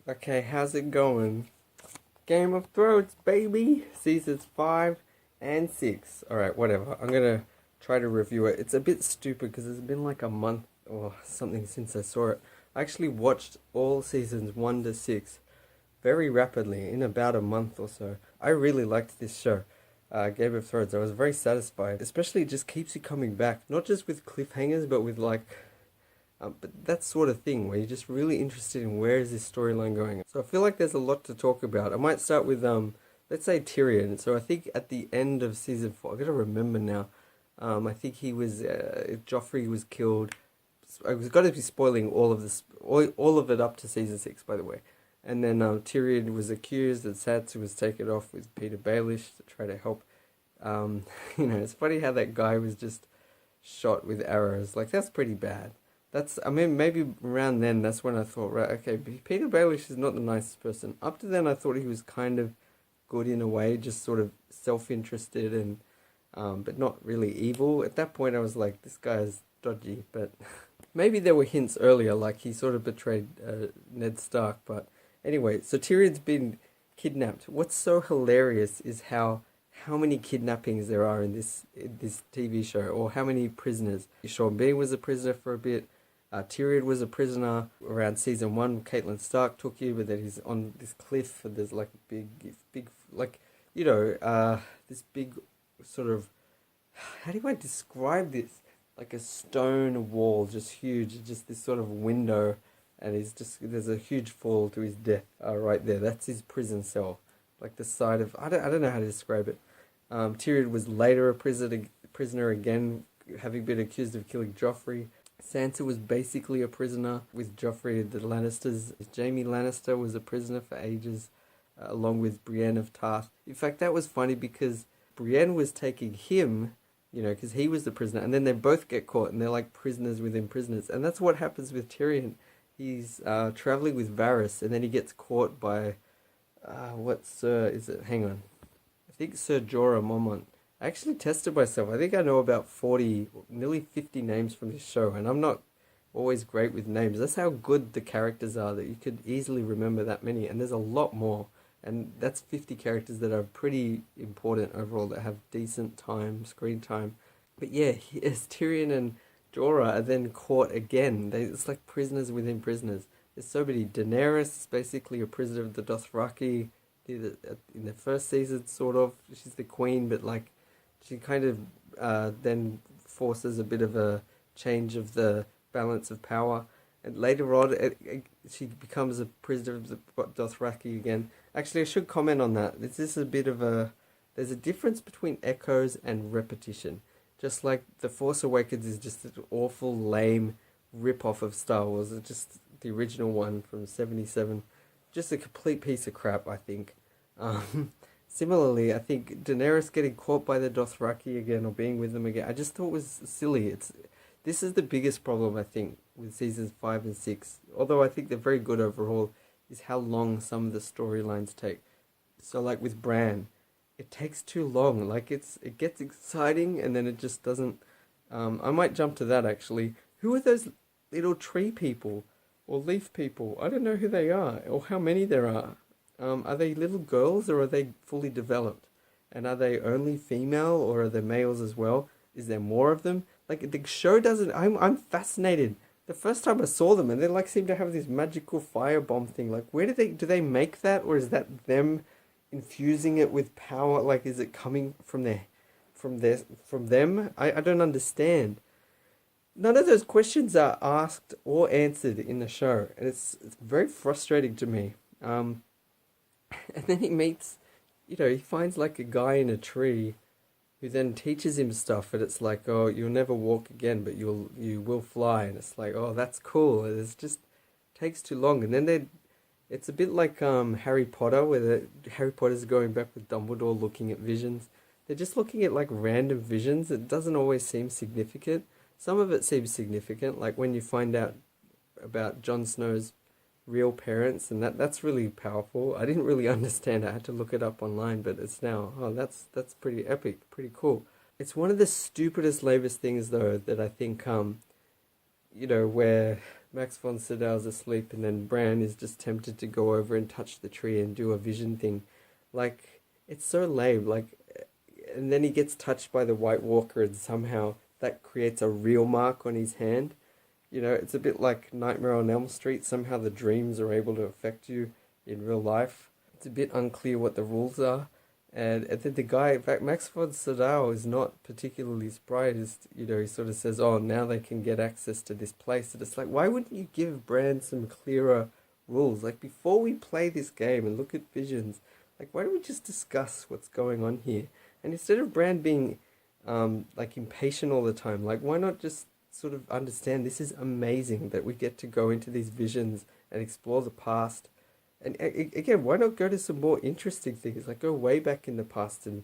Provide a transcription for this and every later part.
Okay, how's it going? Game of Thrones, baby! Seasons 5 and 6. Alright, whatever. I'm gonna try to review it. It's a bit stupid because it's been like a month or something since I saw it. I actually watched all seasons 1 to 6 very rapidly in about a month or so. I really liked this show, Game of Thrones. I was very satisfied. Especially it just keeps you coming back, not just with cliffhangers, but with but that sort of thing where you're just really interested in where is this storyline going. So I feel like there's a lot to talk about. I might start with let's say Tyrion. So I think at the end of season 4, I gotta remember now. I think he was Joffrey was killed. I was got to be spoiling all of this, all of it up to season 6, by the way. And then Tyrion was accused, and Sansa was taken off with Peter Baelish to try to help. Um, it's funny how that guy was just shot with arrows. Like that's pretty bad. I mean, maybe around then, that's when I thought, right, okay, Peter Baelish is not the nicest person. Up to then, I thought he was kind of good in a way, just sort of self-interested and, but not really evil. At that point, I was like, this guy is dodgy, but maybe there were hints earlier, like he sort of betrayed Ned Stark. But anyway, so Tyrion's been kidnapped. What's so hilarious is how many kidnappings there are in this TV show, or how many prisoners. Sean Bean was a prisoner for a bit. Tyrion was a prisoner around season 1. Caitlin Stark took you, but then he's on this cliff, and there's like a big, like, this big sort of, how do I describe this? Like a stone wall, just huge, just this sort of window, and there's a huge fall to his death right there. That's his prison cell, like the side of, I don't know how to describe it. Tyrion was later a prisoner again, having been accused of killing Joffrey. Sansa was basically a prisoner with Joffrey. The Lannisters. Jaime Lannister was a prisoner for ages, along with Brienne of Tarth. In fact, that was funny because Brienne was taking him, because he was the prisoner, and then they both get caught, and they're like prisoners within prisoners. And that's what happens with Tyrion. He's traveling with Varys, and then he gets caught by, what Sir is it? Hang on. I think Sir Jorah Mormont. I actually tested myself. I think I know about 40, nearly 50 names from this show, and I'm not always great with names. That's how good the characters are, that you could easily remember that many, and there's a lot more. And that's 50 characters that are pretty important overall, that have decent screen time. But yeah, as Tyrion and Jorah are then caught again. It's like prisoners within prisoners. There's so many. Daenerys is basically a prisoner of the Dothraki in the first season, sort of. She's the queen, but like she kind of then forces a bit of a change of the balance of power. And later on, she becomes a prisoner of the Dothraki again. Actually, I should comment on that. This is a bit of there's a difference between echoes and repetition. Just like The Force Awakens is just an awful, lame rip-off of Star Wars. It's just the original one from '77. Just a complete piece of crap, I think. Um, Similarly, I think Daenerys getting caught by the Dothraki again, or being with them again, I just thought was silly. This is the biggest problem, I think, with seasons 5 and 6. Although I think they're very good overall, is how long some of the storylines take. So like with Bran, it takes too long. Like it gets exciting and then it just doesn't. I might jump to that actually. Who are those little tree people or leaf people? I don't know who they are or how many there are. Are they little girls or are they fully developed? And are they only female or are they males as well? Is there more of them? Like the show doesn't. I'm fascinated. The first time I saw them, and they like seem to have this magical firebomb thing. Like, where do they make that, or is that them infusing it with power? Like, is it coming from them? I don't understand. None of those questions are asked or answered in the show, and it's very frustrating to me. And then he finds like a guy in a tree who then teaches him stuff, and it's like, oh, you'll never walk again, but you will fly, and it's like, oh, that's cool. And it's just takes too long, and then it's a bit like Harry Potter, where Harry Potter's going back with Dumbledore looking at visions. They're just looking at like random visions. It doesn't always seem significant. Some of it seems significant, like when you find out about Jon Snow's real parents, and that's really powerful. I didn't really understand it. I had to look it up online, but it's now, oh, that's pretty epic, pretty cool. It's one of the stupidest, lamest things though that I think where Max von Sydow's asleep, and then Bran is just tempted to go over and touch the tree and do a vision thing. Like, it's so lame. Like, and then he gets touched by the White Walker, and somehow that creates a real mark on his hand. You know, it's a bit like Nightmare on Elm Street. Somehow the dreams are able to affect you in real life. It's a bit unclear what the rules are. And then the guy, in fact, Max von Sydow is not particularly surprised. You know, he sort of says, oh, now they can get access to this place. And it's like, why wouldn't you give Bran some clearer rules? Like, before we play this game and look at visions, like, why don't we just discuss what's going on here? And instead of Bran being, like, impatient all the time, like, why not just sort of understand this is amazing that we get to go into these visions and explore the past. And again, why not go to some more interesting things? Like, go way back in the past and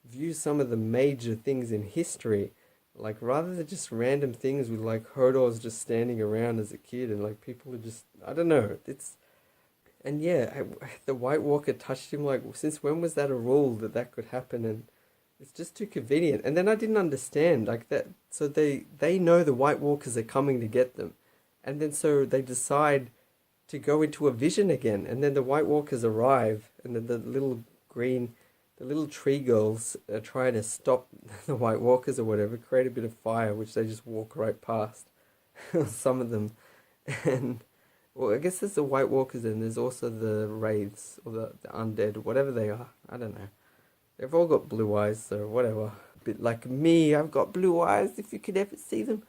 view some of the major things in history. Like, rather than just random things with, like, Hodor's just standing around as a kid and, like, people are just, I don't know. It's, and yeah, the White Walker touched him, like, since when was that a rule that that could happen? And it's just too convenient. And then I didn't understand, like, that, so they know the White Walkers are coming to get them. And then so they decide to go into a vision again, and then the White Walkers arrive, and then the little tree girls are trying to stop the White Walkers or whatever, create a bit of fire, which they just walk right past, some of them. And, well, I guess there's the White Walkers, and there's also the Wraiths, or the Undead, whatever they are, I don't know. They've all got blue eyes, so whatever. A bit like me, I've got blue eyes, if you could ever see them.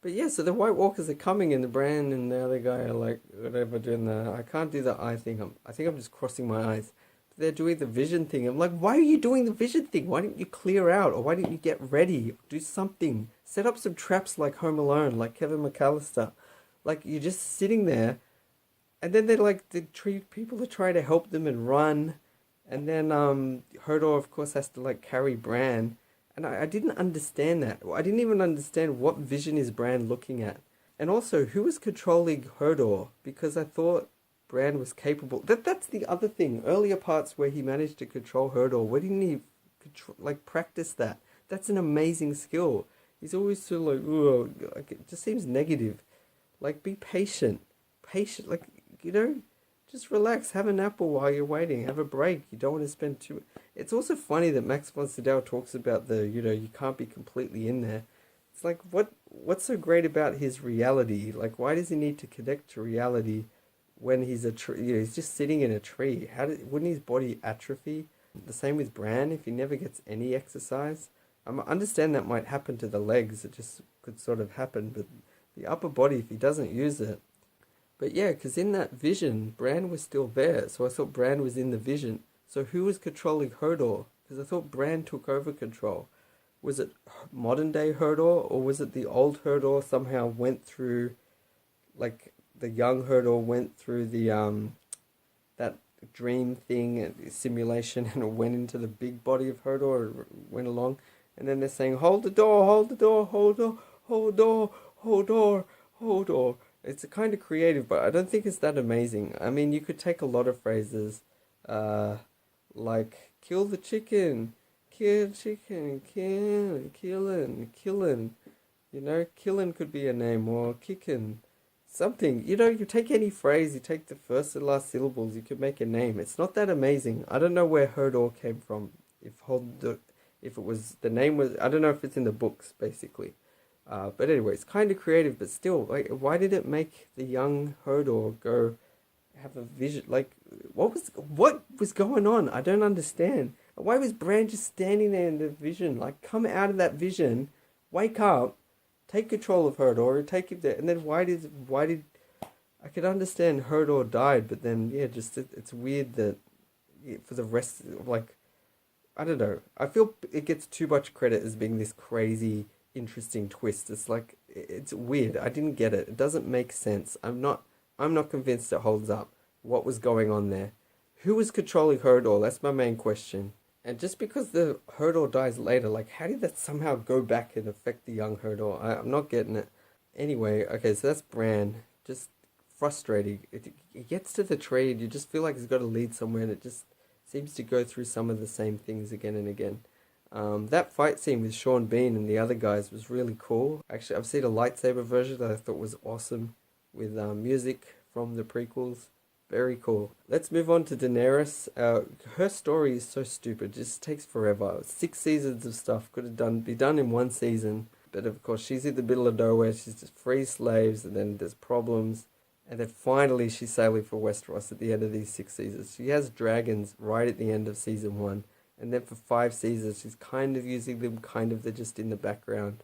But yeah, so the White Walkers are coming, and the Bran and the other guy are like, whatever, doing the, I can't do the eye thing. I think I'm just crossing my eyes. They're doing the vision thing. I'm like, why are you doing the vision thing? Why didn't you clear out? Or why didn't you get ready? Do something. Set up some traps like Home Alone, like Kevin McAllister. Like, you're just sitting there, and then they're like, the tree people are trying to help them and run. And then Hodor, of course, has to, like, carry Bran. And I didn't understand that. I didn't even understand what vision is Bran looking at. And also, who was controlling Hodor? Because I thought Bran was capable. That's the other thing. Earlier parts where he managed to control Hodor, why didn't he practice that? That's an amazing skill. He's always so like, oh, like, it just seems negative. Like, be patient. Patient, like, you know, just relax, have an apple while you're waiting, have a break. You don't want to spend too... It's also funny that Max von Sydow talks about the, you know, you can't be completely in there. It's like, what's so great about his reality? Like, why does he need to connect to reality when he's a tree? You know, he's just sitting in a tree. Wouldn't his body atrophy? The same with Bran if he never gets any exercise. I understand that might happen to the legs. It just could sort of happen, but the upper body, if he doesn't use it. But yeah, because in that vision, Bran was still there. So I thought Bran was in the vision. So who was controlling Hodor? Because I thought Bran took over control. Was it modern day Hodor, or was it the old Hodor somehow went through, like, the young Hodor went through the that dream thing and simulation and went into the big body of Hodor, went along, and then they're saying, hold the door, hold the door, hold the door, hold door, hold door, hold door. It's a kind of creative, but I don't think it's that amazing. I mean, you could take a lot of phrases, like, kill the chicken, kill chicken, killin'. You know, killin' could be a name, or kickin', something. You know, you take any phrase, you take the first and last syllables, you could make a name. It's not that amazing. I don't know where Hodor came from. If it was, the name was, I don't know if it's in the books, basically. But anyway, it's kind of creative, but still, like, why did it make the young Hodor go have a vision? Like, what was going on? I don't understand. Why was Bran just standing there in the vision? Like, come out of that vision, wake up, take control of Hodor, take him there, and then why did I could understand Hodor died, but then yeah, just it's weird that for the rest, like, I don't know. I feel it gets too much credit as being this crazy, interesting twist. It's like, it's weird. I didn't get it. It doesn't make sense. I'm not convinced it holds up. What was going on there? Who was controlling Hodor? That's my main question. And just because the Hodor dies later, like, how did that somehow go back and affect the young Hodor? I'm not getting it. Anyway, okay, so that's Bran. Just frustrating. It gets to the tree and you just feel like he's got to lead somewhere, and it just seems to go through some of the same things again and again. That fight scene with Sean Bean and the other guys was really cool. Actually, I've seen a lightsaber version that I thought was awesome. with music from the prequels. Very cool. Let's move on to Daenerys. Her story is so stupid. Just takes forever. 6 seasons of stuff could have be done in one season. But of course, she's in the middle of nowhere. She's just free slaves, and then there's problems. And then finally, she's sailing for Westeros at the end of these 6 seasons. She has dragons right at the end of season 1. And then for 5 seasons, she's kind of using them, kind of they're just in the background.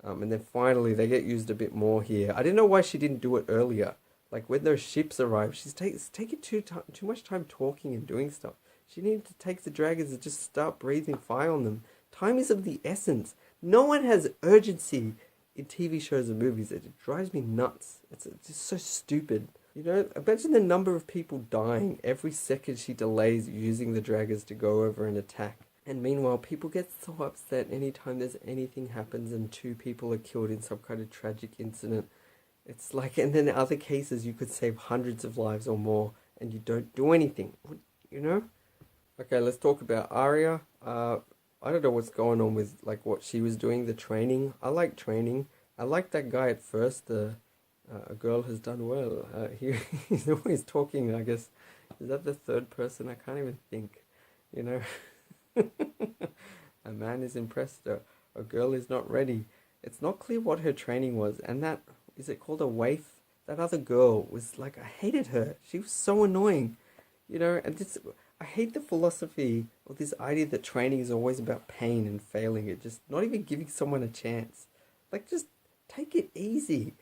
And then finally, they get used a bit more here. I didn't know why she didn't do it earlier. Like when those ships arrive, she's taking too much time talking and doing stuff. She needed to take the dragons and just start breathing fire on them. Time is of the essence. No one has urgency in TV shows and movies. It drives me nuts. It's just so stupid. You know, imagine the number of people dying every second she delays using the dragons to go over and attack. And meanwhile, people get so upset anytime there's anything happens and 2 people are killed in some kind of tragic incident. It's like, and then in other cases, you could save hundreds of lives or more, and you don't do anything, you know? Okay, let's talk about Arya. I don't know what's going on with, like, what she was doing, the training. I like training. I like that guy at first, a girl has done well. He's always talking, I guess. Is that the third person? I can't even think, you know? A man is impressed, a girl is not ready. It's not clear what her training was, and that... Is it called a waif? That other girl was like, I hated her. She was so annoying. You know, and this, I hate the philosophy or this idea that training is always about pain and failing. It just, not even giving someone a chance. Like, just take it easy.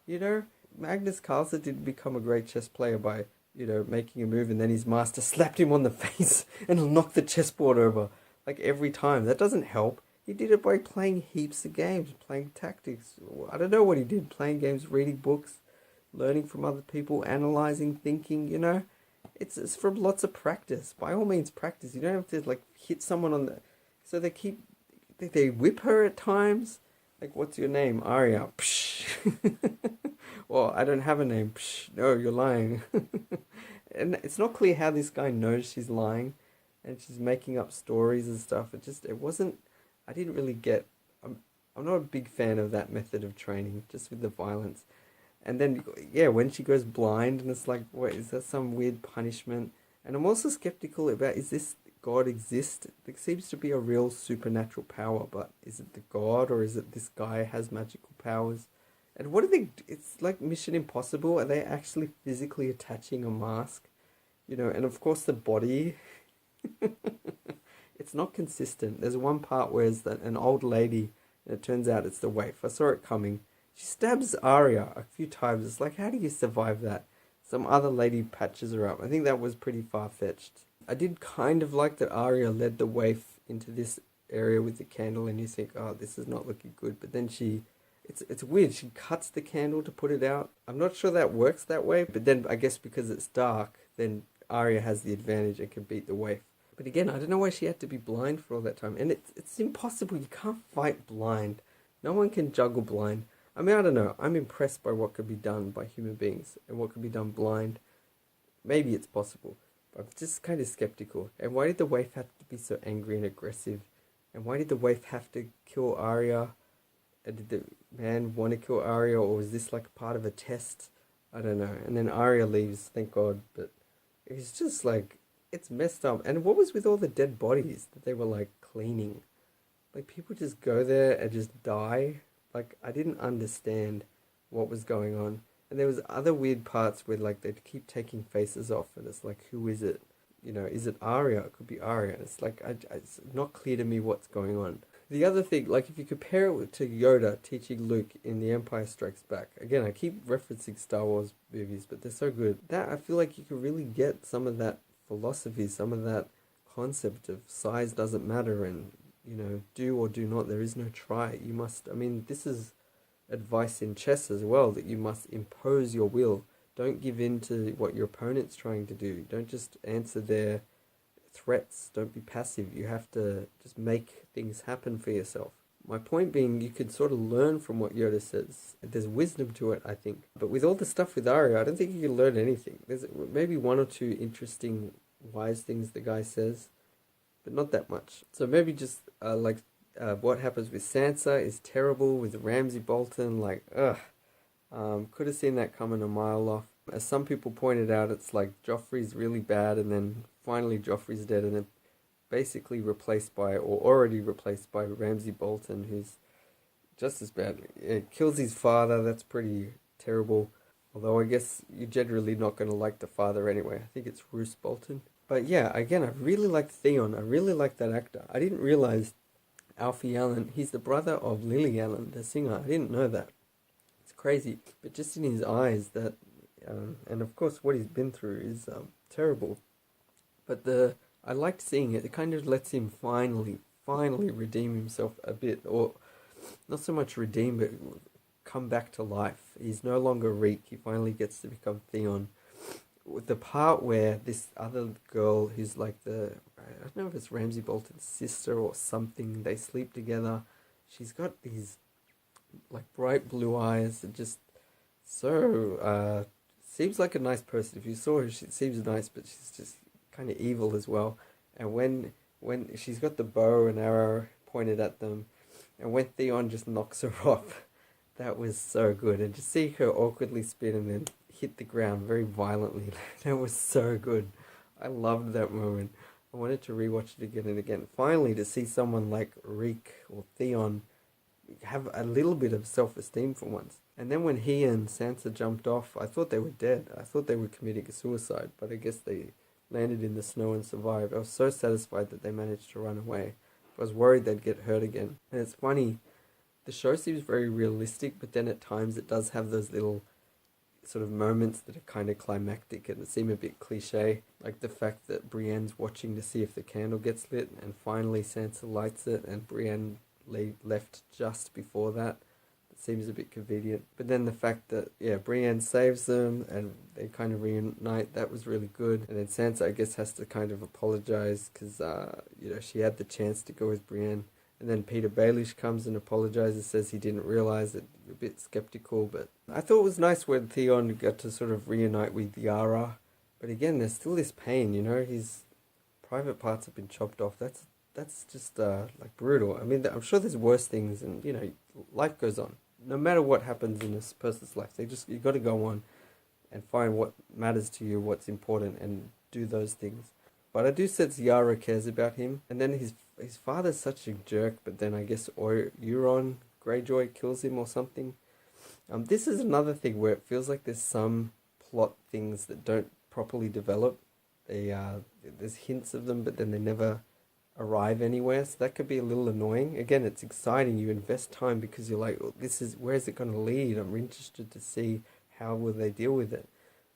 You know, Magnus Carlsen didn't become a great chess player by, you know, making a move and then his master slapped him on the face and knocked the chessboard over. Like, every time. That doesn't help. He did it by playing heaps of games, playing tactics. I don't know what he did. Playing games, reading books, learning from other people, analyzing, thinking, you know. It's from lots of practice. By all means, practice. You don't have to, like, hit someone on the... So they whip her at times. Like, what's your name? Arya. Psh. Well, I don't have a name. Psh. No, you're lying. And it's not clear how this guy knows she's lying. And she's making up stories and stuff. It wasn't... I didn't really get... I'm not a big fan of that method of training, just with the violence. And then, yeah, when she goes blind, and it's like, wait, is that some weird punishment? And I'm also skeptical about, is this God exist? There seems to be a real supernatural power, but is it the God, or is it this guy has magical powers? And what are they... It's like Mission Impossible. Are they actually physically attaching a mask? You know, and of course the body... It's not consistent. There's one part where it's an old lady, and it turns out it's the waif. I saw it coming. She stabs Arya a few times. It's like, how do you survive that? Some other lady patches her up. I think that was pretty far-fetched. I did kind of like that Arya led the waif into this area with the candle, and you think, oh, this is not looking good. But then it's weird. She cuts the candle to put it out. I'm not sure that works that way, but then I guess because it's dark, then Arya has the advantage and can beat the waif. But again, I don't know why she had to be blind for all that time. And it's impossible. You can't fight blind. No one can juggle blind. I mean, I don't know. I'm impressed by what could be done by human beings and what could be done blind. Maybe it's possible. But I'm just kind of skeptical. And why did the waif have to be so angry and aggressive? And why did the waif have to kill Arya? And did the man want to kill Arya? Or was this like part of a test? I don't know. And then Arya leaves, thank God. But it's just like... It's messed up. And what was with all the dead bodies that they were like cleaning? Like people just go there and just die. Like I didn't understand what was going on. And there was other weird parts where like they'd keep taking faces off and it's like, who is it? You know, is it Arya? It could be Arya. And it's like, it's not clear to me what's going on. The other thing, like if you compare it to Yoda teaching Luke in The Empire Strikes Back. Again, I keep referencing Star Wars movies, but they're so good. That I feel like you can really get some of that philosophy, some of that concept of size doesn't matter and, you know, do or do not, there is no try. You must, I mean, this is advice in chess as well, that you must impose your will. Don't give in to what your opponent's trying to do. Don't just answer their threats. Don't be passive. You have to just make things happen for yourself. My point being, you could sort of learn from what Yoda says. There's wisdom to it, I think. But with all the stuff with Arya, I don't think you can learn anything. There's maybe one or two interesting, wise things the guy says, but not that much. So maybe just what happens with Sansa is terrible, with Ramsay Bolton, like, ugh. Could have seen that coming a mile off. As some people pointed out, it's like Joffrey's really bad, and then finally Joffrey's dead, and then basically replaced by, or already replaced by, Ramsay Bolton, who's just as bad. It kills his father. That's pretty terrible. Although I guess you're generally not going to like the father anyway. I think it's Roose Bolton. But yeah, again, I really liked Theon. I really liked that actor. I didn't realize Alfie Allen, he's the brother of Lily Allen, the singer. I didn't know that. It's crazy. But just in his eyes, that, and of course what he's been through is terrible. But I liked seeing it. It kind of lets him finally redeem himself a bit, or not so much redeem, but come back to life. He's no longer Reek. He finally gets to become Theon. With the part where this other girl, who's like I don't know if it's Ramsay Bolton's sister or something, they sleep together. She's got these like bright blue eyes and just so seems like a nice person. If you saw her, she seems nice, but she's just kind of evil as well. And when she's got the bow and arrow pointed at them, and when Theon just knocks her off, that was so good. And to see her awkwardly spin and then hit the ground very violently, that was so good. I loved that moment. I wanted to rewatch it again and again. Finally, to see someone like Reek or Theon have a little bit of self-esteem for once. And then when he and Sansa jumped off, I thought they were dead. I thought they were committing a suicide, but I guess they landed in the snow and survived. I was so satisfied that they managed to run away. I was worried they'd get hurt again. And it's funny, the show seems very realistic, but then at times it does have those little sort of moments that are kind of climactic and seem a bit cliche, like the fact that Brienne's watching to see if the candle gets lit, and finally Sansa lights it, and Brienne left just before that. It seems a bit convenient. But then the fact that, yeah, Brienne saves them and they kind of reunite, that was really good. And then Sansa, I guess, has to kind of apologize because, she had the chance to go with Brienne. And then Peter Baelish comes and apologizes, says he didn't realize it, a bit skeptical. But I thought it was nice when Theon got to sort of reunite with Yara. But again, there's still this pain, his private parts have been chopped off. That's just like brutal. I mean, I'm sure there's worse things, and life goes on. No matter what happens in this person's life, you got to go on and find what matters to you, what's important, and do those things. But I do sense Yara cares about him, and then his father's such a jerk. But then I guess Euron Greyjoy kills him or something. This is another thing where it feels like there's some plot things that don't properly develop. There's hints of them, but then they never arrive anywhere, so that could be a little annoying. Again, it's exciting. You invest time because you're like, where is it going to lead? I'm interested to see how will they deal with it,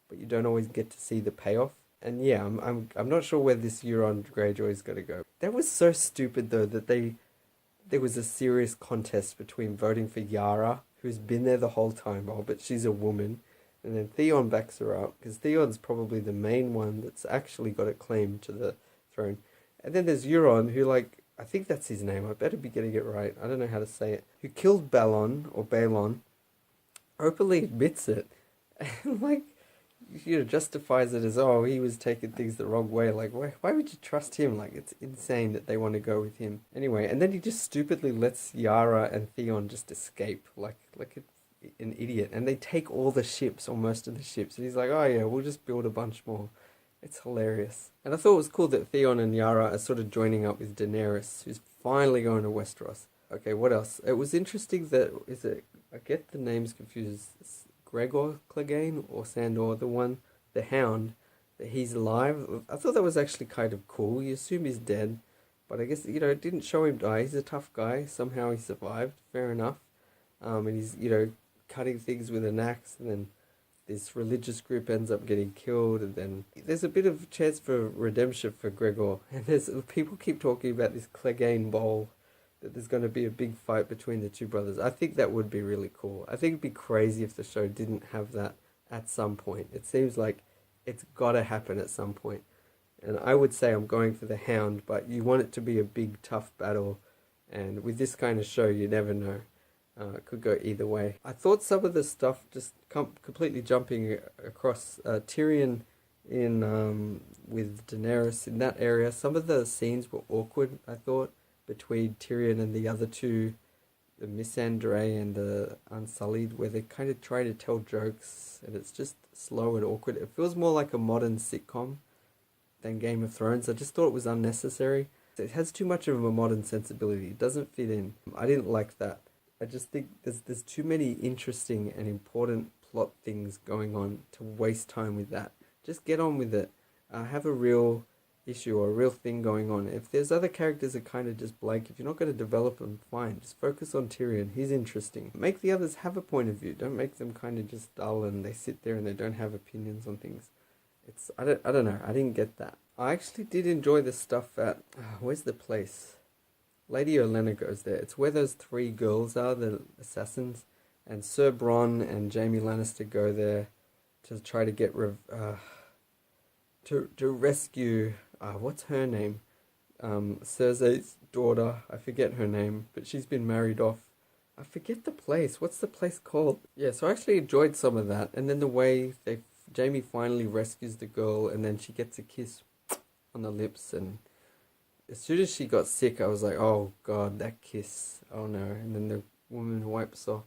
but you don't always get to see the payoff. And yeah, I'm not sure where this Euron Greyjoy is going to go. That was so stupid though, that there was a serious contest between voting for Yara, who's been there the whole time, but she's a woman, and then Theon backs her up because Theon's probably the main one that's actually got a claim to the throne. And then there's Euron, who, I think that's his name. I better be getting it right. I don't know how to say it. Who killed Balon, openly admits it, and, justifies it as, he was taking things the wrong way. Like, why would you trust him? It's insane that they want to go with him. Anyway, and then he just stupidly lets Yara and Theon just escape, like an idiot. And they take all the ships, or most of the ships. And he's like, oh yeah, we'll just build a bunch more. It's hilarious. And I thought it was cool that Theon and Yara are sort of joining up with Daenerys, who's finally going to Westeros. Okay, what else? It was interesting that, I get the names confused, Gregor Clegane or Sandor, the Hound, that he's alive. I thought that was actually kind of cool. You assume he's dead, but I guess, it didn't show him die. He's a tough guy. Somehow he survived. Fair enough. And he's, cutting things with an axe, and then this religious group ends up getting killed, and then there's a bit of chance for redemption for Gregor. And people keep talking about this Clegane Bowl, that there's going to be a big fight between the two brothers. I think that would be really cool. I think it'd be crazy if the show didn't have that at some point. It seems like it's got to happen at some point. And I would say I'm going for the Hound, but you want it to be a big, tough battle. And with this kind of show, you never know. It could go either way. I thought some of the stuff, just completely jumping across, Tyrion with Daenerys in that area, some of the scenes were awkward, I thought, between Tyrion and the other two the Missandei and the Unsullied, where they kind of try to tell jokes and it's just slow and awkward. It feels more like a modern sitcom than Game of Thrones. I just thought it was unnecessary. It has too much of a modern sensibility. It doesn't fit in. I didn't like that. I just think there's too many interesting and important plot things going on to waste time with that. Just get on with it. Have a real issue or a real thing going on. If there's other characters that kind of just blank, if you're not going to develop them, fine. Just focus on Tyrion. He's interesting. Make the others have a point of view. Don't make them kind of just dull and they sit there and they don't have opinions on things. I don't know. I didn't get that. I actually did enjoy the stuff at where's the place? Lady Olenna goes there. It's where those three girls are, the assassins, and Sir Bronn and Jaime Lannister go there to try to get to rescue what's her name? Cersei's daughter. I forget her name, but she's been married off. I forget the place. What's the place called? Yeah, so I actually enjoyed some of that, and then the way Jaime finally rescues the girl, and then she gets a kiss on the lips, and as soon as she got sick, I was like, oh god, that kiss, oh no. And then the woman wipes off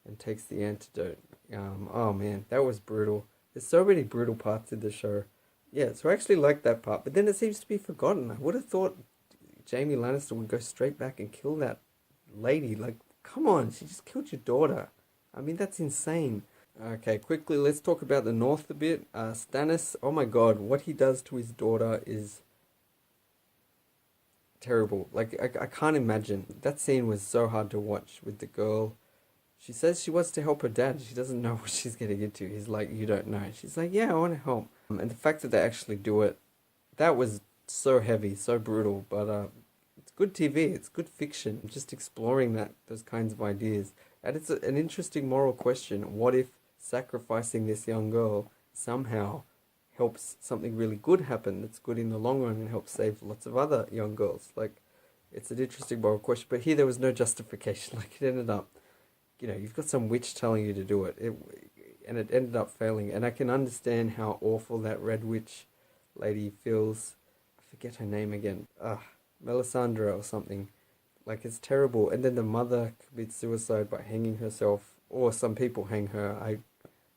and takes the antidote. Oh man, that was brutal. There's so many brutal parts in the show. Yeah, so I actually liked that part, but then it seems to be forgotten. I would have thought Jaime Lannister would go straight back and kill that lady. Like, come on, she just killed your daughter. I mean, that's insane. Okay, quickly, let's talk about the North a bit. Stannis, oh my god, what he does to his daughter is terrible. Like, I can't imagine. That scene was so hard to watch with the girl. She says she wants to help her dad. She doesn't know what she's getting into. He's like, you don't know. She's like, yeah, I want to help. And the fact that they actually do it, that was so heavy, so brutal. But it's good TV. It's good fiction. Just exploring those kinds of ideas. And it's an interesting moral question. What if sacrificing this young girl somehow helps something really good happen that's good in the long run and helps save lots of other young girls? Like, it's an interesting moral question. But here there was no justification. Like, it ended up, you've got some witch telling you to do it. And it ended up failing. And I can understand how awful that Red Witch lady feels. I forget her name again. Melisandre or something. Like, it's terrible. And then the mother commits suicide by hanging herself. Or some people hang her.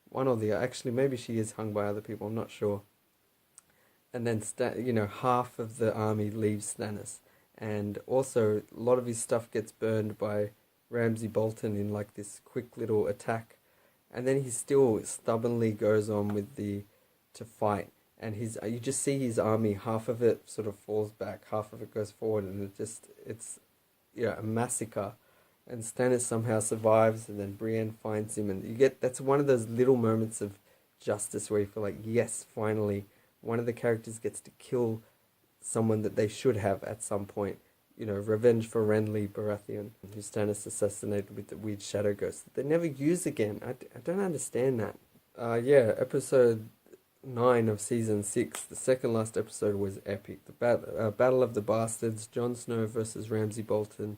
One or the other. Actually, maybe she is hung by other people. I'm not sure. And then, half of the army leaves Stannis. And also, a lot of his stuff gets burned by Ramsay Bolton in like this quick little attack. And then he still stubbornly goes on to fight. And you just see his army, half of it sort of falls back, half of it goes forward. And it's a massacre. And Stannis somehow survives, and then Brienne finds him, and that's one of those little moments of justice where you feel like, yes, finally, one of the characters gets to kill someone that they should have at some point. Revenge for Renly Baratheon, who Stannis assassinated with the weird shadow ghost that they never use again. I don't understand that. Episode 9 of season 6, the second last episode was epic. The Battle of the Bastards, Jon Snow versus Ramsay Bolton.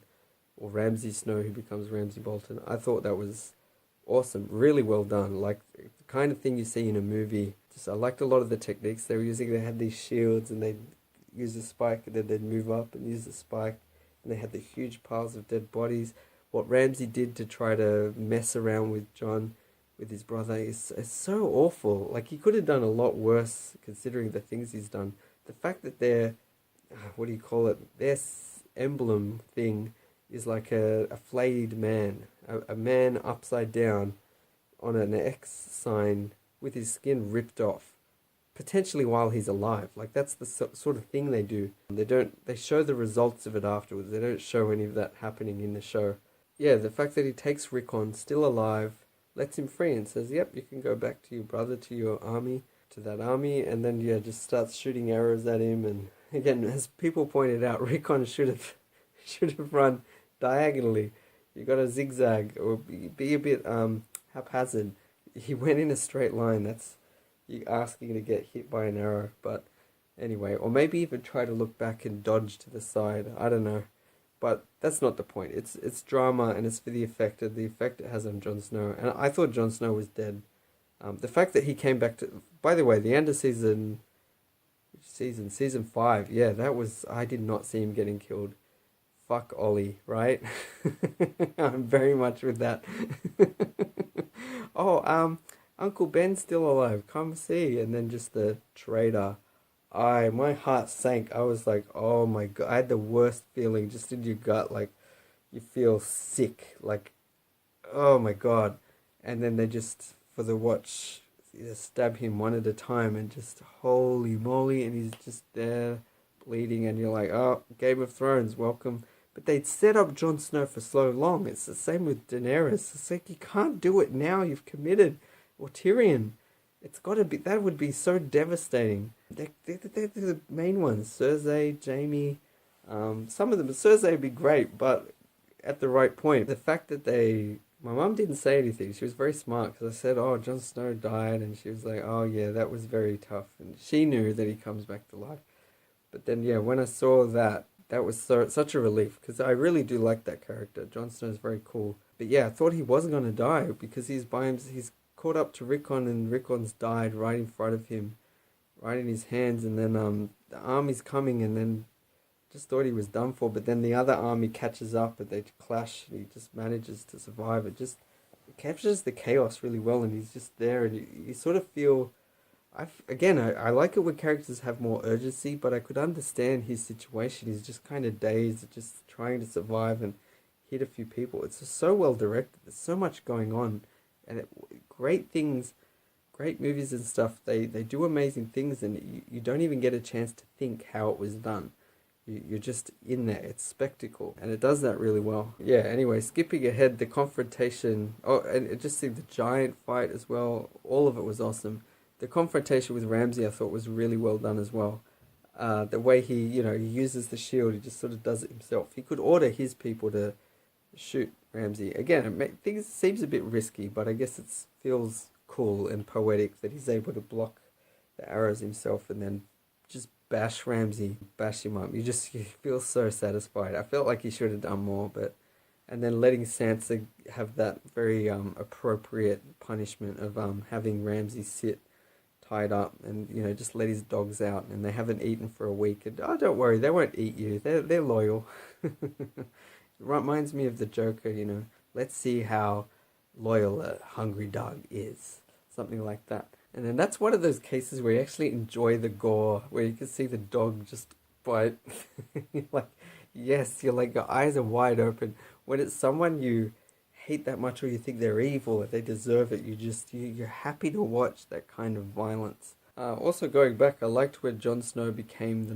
Or Ramsay Snow, who becomes Ramsay Bolton. I thought that was awesome. Really well done. Like, the kind of thing you see in a movie. I liked a lot of the techniques they were using. They had these shields, and they'd use a spike, and then they'd move up and use the spike. And they had the huge piles of dead bodies. What Ramsay did to try to mess around with Jon, with his brother, is so awful. Like, he could have done a lot worse, considering the things he's done. The fact that their emblem thing is like a flayed man, a man upside down on an X sign with his skin ripped off, potentially while he's alive. Like, that's the sort of thing they do. They show the results of it afterwards. They don't show any of that happening in the show. Yeah, the fact that he takes Rickon, still alive, lets him free and says, yep, you can go back to your brother, to your army, to that army, and then, just starts shooting arrows at him. And again, as people pointed out, Rickon should have run diagonally. You got to zigzag or be a bit haphazard. He went in a straight line. That's you asking to get hit by an arrow. But anyway, or maybe even try to look back and dodge to the side. I don't know, but that's not the point. It's drama, and it's for the effect it has on Jon Snow. And I thought Jon Snow was dead. The fact that he came back to, by the way, the end of season 5. Yeah, that was, I did not see him getting killed. fuck Ollie, right? I'm very much with that. Oh, Uncle Ben's still alive. Come see. And then just the traitor. My heart sank. I was like, oh my God. I had the worst feeling just in your gut. Like, you feel sick. Like, oh my God. And then they just, for the watch, stab him one at a time and just, holy moly. And he's just there bleeding. And you're like, oh, Game of Thrones, welcome. But they'd set up Jon Snow for so long. It's the same with Daenerys. It's like, you can't do it now. You've committed. Or Tyrion. It's got to be, that would be so devastating. They're the main ones. Cersei, Jaime, some of them. Cersei would be great, but at the right point. The fact that my mum didn't say anything. She was very smart because I said, oh, Jon Snow died. And she was like, oh yeah, that was very tough. And she knew that he comes back to life. But then, yeah, when I saw that, that was such a relief because I really do like that character. Jon Snow's very cool. But yeah, I thought he wasn't going to die because he's caught up to Rickon and Rickon's died right in front of him, right in his hands. And then the army's coming and then just thought he was done for. But then the other army catches up and they clash and he just manages to survive. It captures the chaos really well and he's just there and you sort of feel... I like it when characters have more urgency, but I could understand his situation. He's just kind of dazed, just trying to survive and hit a few people. It's just so well directed. There's so much going on, and great things, great movies and stuff. They do amazing things, and you don't even get a chance to think how it was done. You're just in there. It's spectacle, and it does that really well. Yeah. Anyway, skipping ahead, the confrontation. Oh, and just see the giant fight as well. All of it was awesome. The confrontation with Ramsay I thought was really well done as well. The way he uses the shield, he just sort of does it himself. He could order his people to shoot Ramsay. Again, things seems a bit risky, but I guess it feels cool and poetic that he's able to block the arrows himself and then just bash Ramsay, bash him up. You feel so satisfied. I felt like he should have done more, and then letting Sansa have that very appropriate punishment of having Ramsay sit tied up and just let his dogs out and they haven't eaten for a week and don't worry, they won't eat you, they're loyal. It reminds me of the Joker, let's see how loyal a hungry dog is, something like that. And then that's one of those cases where you actually enjoy the gore, where you can see the dog just bite. You're like, yes, you're like, your eyes are wide open. When it's someone you hate that much or you think they're evil or they deserve it, you're happy to watch that kind of violence. Also going back, I liked where Jon Snow became the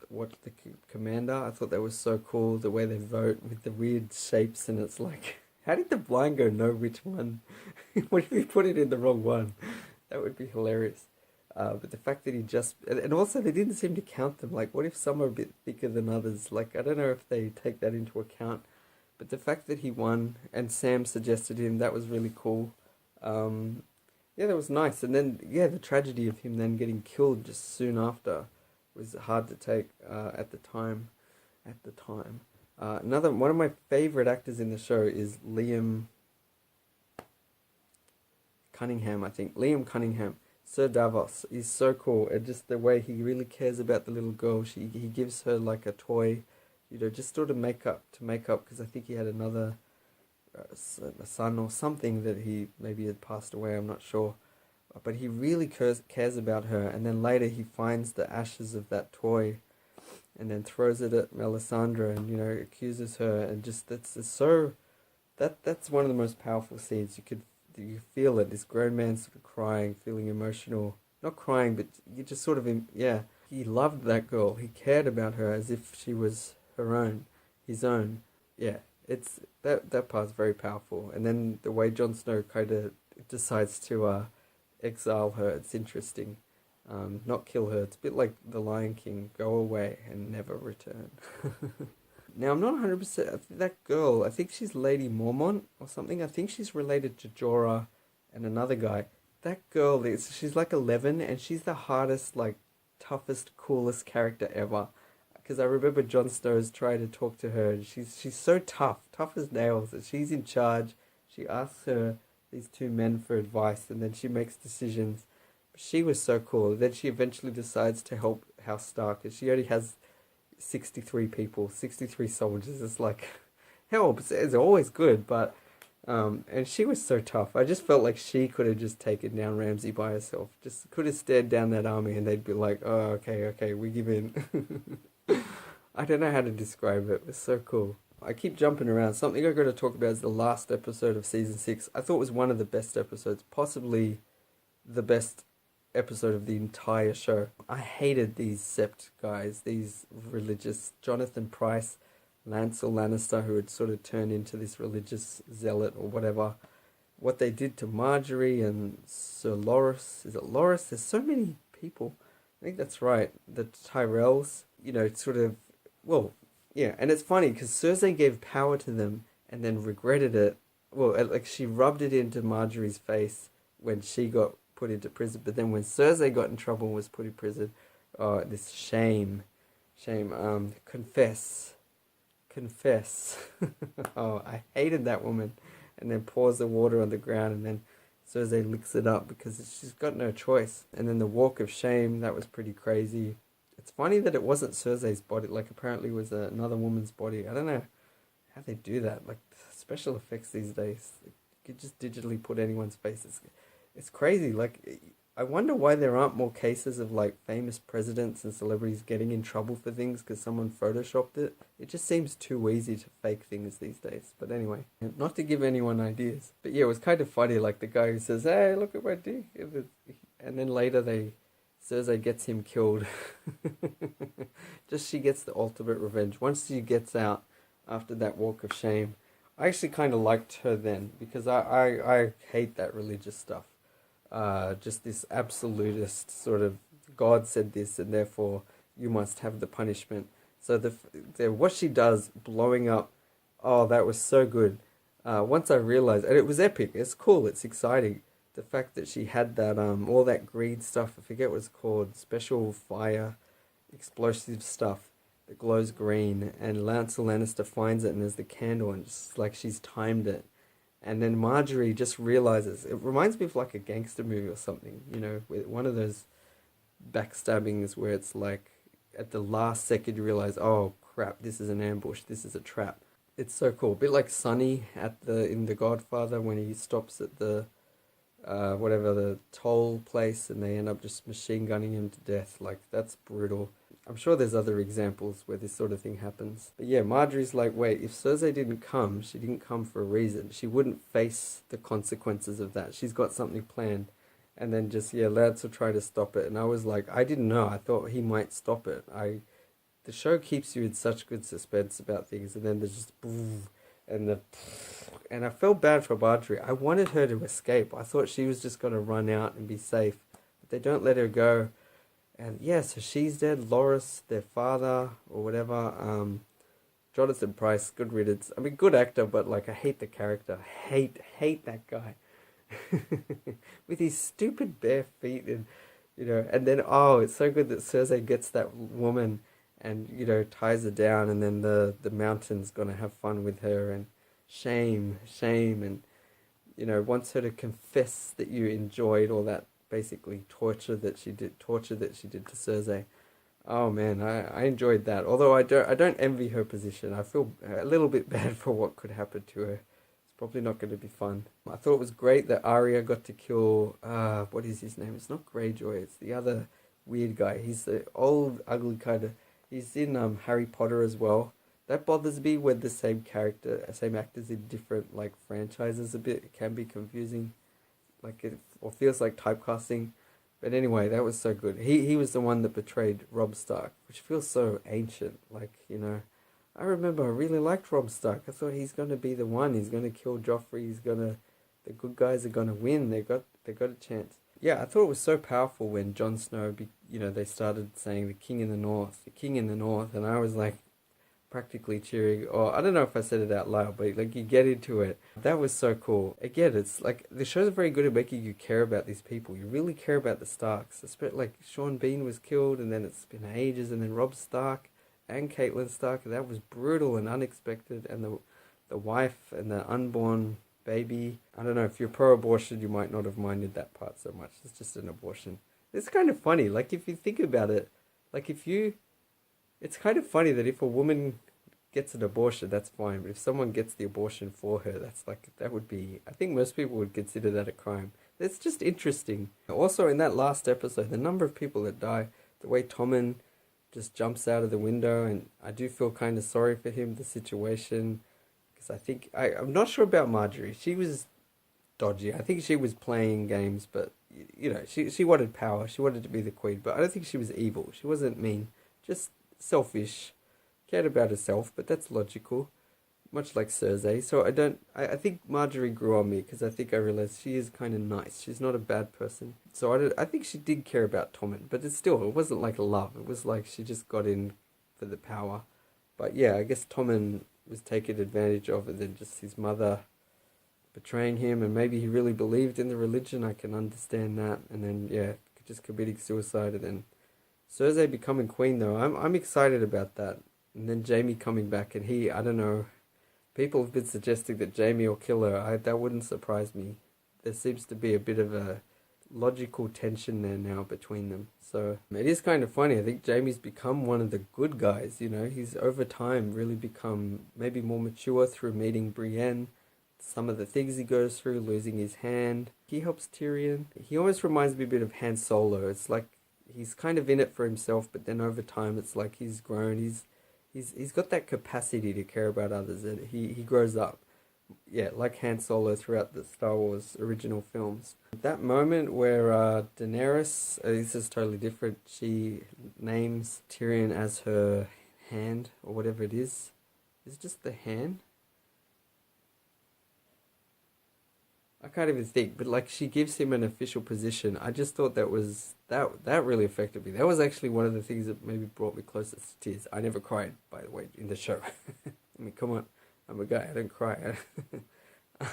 the commander. I thought that was so cool, the way they vote with the weird shapes, and it's like, how did the blind guy know which one? What if he put it in the wrong one? That would be hilarious. But the fact that and also they didn't seem to count them. Like, what if some are a bit thicker than others? Like, I don't know if they take that into account. But the fact that he won and Sam suggested him, that was really cool. Yeah, that was nice. And then, yeah, the tragedy of him then getting killed just soon after was hard to take at the time. Another one of my favorite actors in the show is Liam Cunningham, I think. Liam Cunningham. Sir Davos. He's so cool. And just the way he really cares about the little girl. He gives her like a toy, just sort of make up, because I think he had another a son or something that he maybe had passed away, I'm not sure. But he really cares about her, and then later he finds the ashes of that toy and then throws it at Melisandre and, accuses her, and just that's one of the most powerful scenes. You feel it, this grown man sort of crying, feeling emotional. Not crying, but you just sort of, yeah, he loved that girl. He cared about her as if she was his own. Yeah, it's that part's very powerful. And then the way Jon Snow kind of decides to exile her, it's interesting. Not kill her. It's a bit like The Lion King, go away and never return. Now, I'm not 100%, that girl, I think she's Lady Mormont or something. I think she's related to Jorah and another guy. That girl, she's like 11 and she's the hardest, like, toughest, coolest character ever. Because I remember Jon Snow's trying to talk to her, and she's so tough as nails, and she's in charge. She asks these two men for advice, and then she makes decisions. She was so cool. Then she eventually decides to help House Stark, and she only has 63 people, 63 soldiers. It's like, helps. It's always good, but and she was so tough. I just felt like she could have just taken down Ramsay by herself. Just could have stared down that army, and they'd be like, "Oh, okay, we give in." I don't know how to describe it. It was so cool. I keep jumping around. Something I got to talk about is the last episode of season 6. I thought it was one of the best episodes, possibly the best episode of the entire show. I hated these Sept guys, these religious Jonathan Pryce, Lancel Lannister, who had sort of turned into this religious zealot or whatever. What they did to Marjorie and Sir Loras. Is it Loras? There's so many people. I think that's right. The Tyrells, sort of, well, yeah, and it's funny because Cersei gave power to them and then regretted it. Well, like she rubbed it into Marjorie's face when she got put into prison, but then when Cersei got in trouble and was put in prison, oh, this shame, confess. Oh, I hated that woman. And then pours the water on the ground, and then Cersei licks it up because she's got no choice. And then the walk of shame, that was pretty crazy. It's funny that it wasn't Cersei's body, like apparently it was another woman's body. I don't know how they do that. Like special effects these days, you could just digitally put anyone's face. It's crazy. Like I wonder why there aren't more cases of like famous presidents and celebrities getting in trouble for things because someone photoshopped it. It just seems too easy to fake things these days. But anyway, not to give anyone ideas. But yeah, it was kind of funny. Like the guy who says, "Hey, look at my dick," and then later Cersei gets him killed. Just she gets the ultimate revenge. Once she gets out after that walk of shame, I actually kind of liked her then because I hate that religious stuff. Just this absolutist sort of God said this and therefore you must have the punishment. So the what she does blowing up, oh, that was so good. Once I realized, and it was epic. It's cool. It's exciting. The fact that she had that all that greed stuff. I forget what it's called. Special fire, explosive stuff that glows green. And Lancel Lannister finds it and there's the candle and just like she's timed it. And then Marjorie just realizes, it reminds me of like a gangster movie or something, with one of those backstabbings where it's like at the last second you realize, oh crap, this is an ambush, this is a trap. It's so cool. A bit like Sonny in The Godfather when he stops at the the toll place and they end up just machine gunning him to death. Like that's brutal. I'm sure there's other examples where this sort of thing happens. But yeah, Marjorie's like, wait, if Cersei didn't come, she didn't come for a reason. She wouldn't face the consequences of that. She's got something planned. And then just, lads will try to stop it. And I was like, I didn't know. I thought he might stop it. The show keeps you in such good suspense about things. And then there's just, and I felt bad for Marjorie. I wanted her to escape. I thought she was just going to run out and be safe. But they don't let her go. And yeah, so she's dead. Loras, their father, or whatever. Jonathan Pryce, good riddance. I mean, good actor, but like I hate the character. Hate that guy. With his stupid bare feet and, and then, oh, it's so good that Cersei gets that woman and, ties her down and then the mountain's going to have fun with her and shame and, wants her to confess that you enjoyed all that basically torture that she did to Cersei. Oh man, I enjoyed that. Although I don't envy her position. I feel a little bit bad for what could happen to her. It's probably not going to be fun. I thought it was great that Arya got to kill what is his name? It's not Greyjoy, it's the other weird guy. He's the old ugly kind of, he's in Harry Potter as well. That bothers me when the same actors in different like franchises a bit. It can be confusing. Or feels like typecasting. But anyway, that was so good. He was the one that betrayed Robb Stark, which feels so ancient. I remember I really liked Robb Stark. I thought he's going to be the one. He's going to kill Joffrey. The good guys are going to win. They got a chance. Yeah, I thought it was so powerful when Jon Snow, they started saying the King in the North, and I was like, practically cheering, or I don't know if I said it out loud, but like you get into it. That was so cool. Again, it's like the show's very good at making you care about these people. You really care about the Starks. Like Sean Bean was killed, and then it's been ages, and then Robb Stark and Catelyn Stark. That was brutal and unexpected, and the wife and the unborn baby. I don't know, if you're pro-abortion, you might not have minded that part so much. It's just an abortion. It's kind of funny. Like if you think about it, like if you it's kind of funny that if a woman gets an abortion, that's fine. But if someone gets the abortion for her, that's like, that would be, I think most people would consider that a crime. It's just interesting. Also, in that last episode, the number of people that die, the way Tommen just jumps out of the window, and I do feel kind of sorry for him, the situation, because I think, I'm not sure about Marjorie. She was dodgy. I think she was playing games, but, you know, she wanted power. She wanted to be the queen, but I don't think she was evil. She wasn't mean, just selfish, cared about herself, but that's logical, much like Cersei. So I think Marjorie grew on me because I think I realized she is kind of nice. She's not a bad person. So I think she did care about Tommen, but it wasn't like love. It was like she just got in for the power. But yeah, I guess Tommen was taken advantage of, and then just his mother betraying him, and maybe he really believed in the religion. I can understand that. And then yeah, just committing suicide, and then Cersei becoming queen though. I'm excited about that. And then Jaime coming back, and I don't know. People have been suggesting that Jaime will kill her. That wouldn't surprise me. There seems to be a bit of a logical tension there now between them. So it is kind of funny. I think Jaime's become one of the good guys. You know, he's over time really become maybe more mature through meeting Brienne. Some of the things he goes through, losing his hand. He helps Tyrion. He almost reminds me a bit of Han Solo. It's like he's kind of in it for himself, but then over time it's like he's grown. He's got that capacity to care about others, and he grows up. Yeah, like Han Solo throughout the Star Wars original films. That moment where Daenerys, this is totally different, she names Tyrion as her hand, or whatever it is. Is it just the hand? I can't even think, but like she gives him an official position. I just thought that really affected me. That was actually one of the things that maybe brought me closest to tears. I never cried, by the way, in the show. I mean, come on, I'm a guy. I don't cry.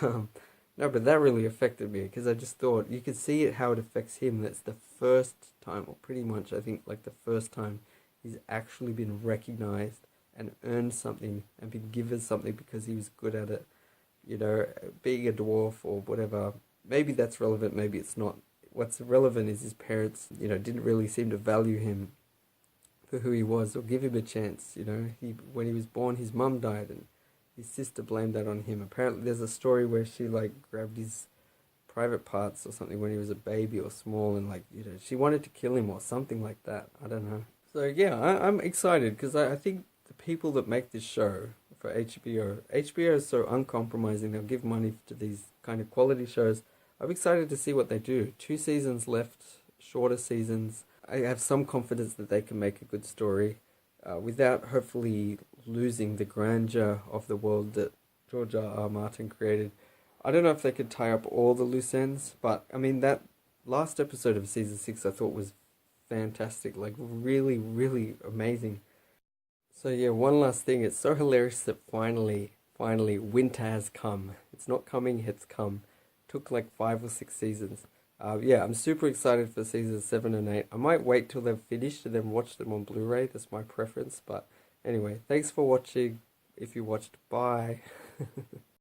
um, no, but that really affected me because I just thought you could see it how it affects him. That's the first time, or pretty much, I think, like the first time he's actually been recognized and earned something and been given something because he was good at it. You know, being a dwarf or whatever, maybe that's relevant, maybe it's not. What's relevant is his parents, you know, didn't really seem to value him for who he was or give him a chance. You know, when he was born, his mum died and his sister blamed that on him. Apparently there's a story where she like grabbed his private parts or something when he was a baby or small, and like, you know, she wanted to kill him or something like that. I don't know. So yeah, I'm excited because I think the people that make this show for HBO is so uncompromising. They'll give money to these kind of quality shows. I'm excited to see what they do. 2 seasons left, shorter seasons. I have some confidence that they can make a good story without hopefully losing the grandeur of the world that George R. Martin created. I don't know if they could tie up all the loose ends, but I mean, that last episode of season 6 I thought was fantastic, like really, really amazing. So yeah, one last thing. It's so hilarious that finally, winter has come. It's not coming, it's come. Took like 5 or 6 seasons. Yeah, I'm super excited for seasons 7 and 8. I might wait till they've finished and then watch them on Blu-ray. That's my preference. But anyway, thanks for watching. If you watched, bye.